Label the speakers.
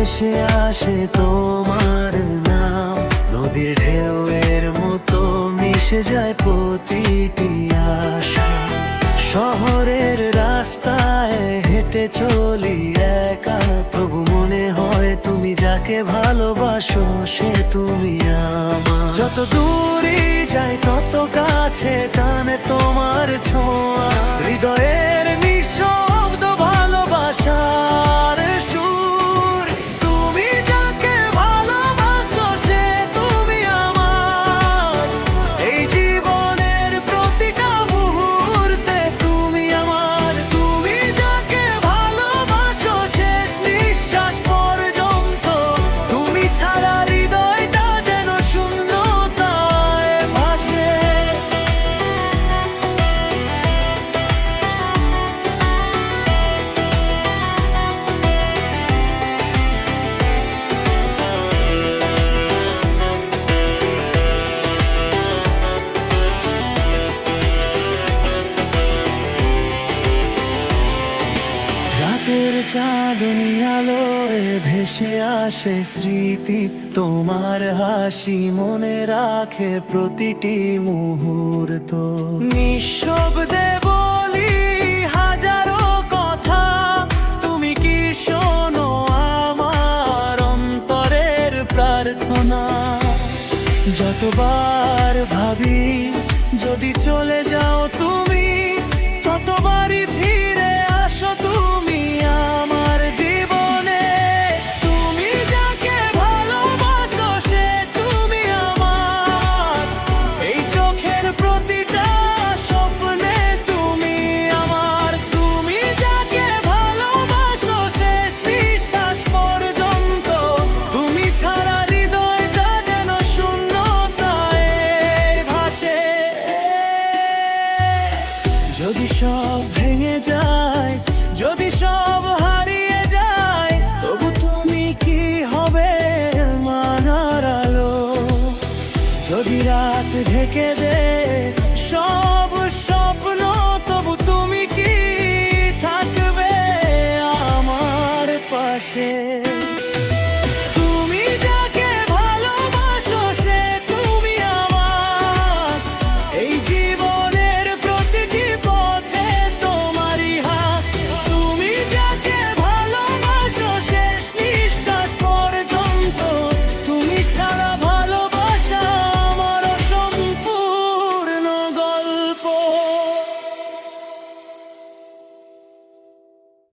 Speaker 1: ভেসে আসে তোমার নাম, নদীর ঢেউয়ের মতো মিশে যায় প্রতিটি আশা। শহরের রাস্তায় হেঁটে চলি একা, তবু মনে হয় তুমি যাকে ভালোবাসো সে তুমি আমার। যত দূরে যাই তত কাছে টানে তোমার ছোঁয়া, হৃদয়ের নিঃশব্দ ভালোবাসার সুর। তুমি যাকে ভালোবাসো সে তুমি আমার, এই জীবনের প্রতিটা মুহূর্তে তুমি আমার। তুমি যাকে ভালোবাসো শেষ নিঃশ্বাস পর্যন্ত, তুমি ছাড়া হৃদয়টা যেন শূন্যতায় ভাসে। রাতের চাঁদনি আলোয় ভেসে আসে স্মৃতি, তোমার হাসি মনে রাখে প্রতিটি মুহূর্ত। নিঃশব্দে বলি হাজারো কথা, তুমি কি শোনো আমার অন্তরের প্রার্থনা? যতবার ভাবি যদি চলে যাও তুমি, ততবারই ফিরে আসো তুমি আমার জীবনে। তুমি যাকে ভালোবাসো সে তুমি আমার, এই চোখের প্রতিটা স্বপ্নে তুমি আমার। তুমি যাকে ভালোবাসো শেষ নিঃশ্বাস পর্যন্ত, তুমি ছাড়া হৃদয়টা যেন শূন্যতায় ভাসে। যদি সব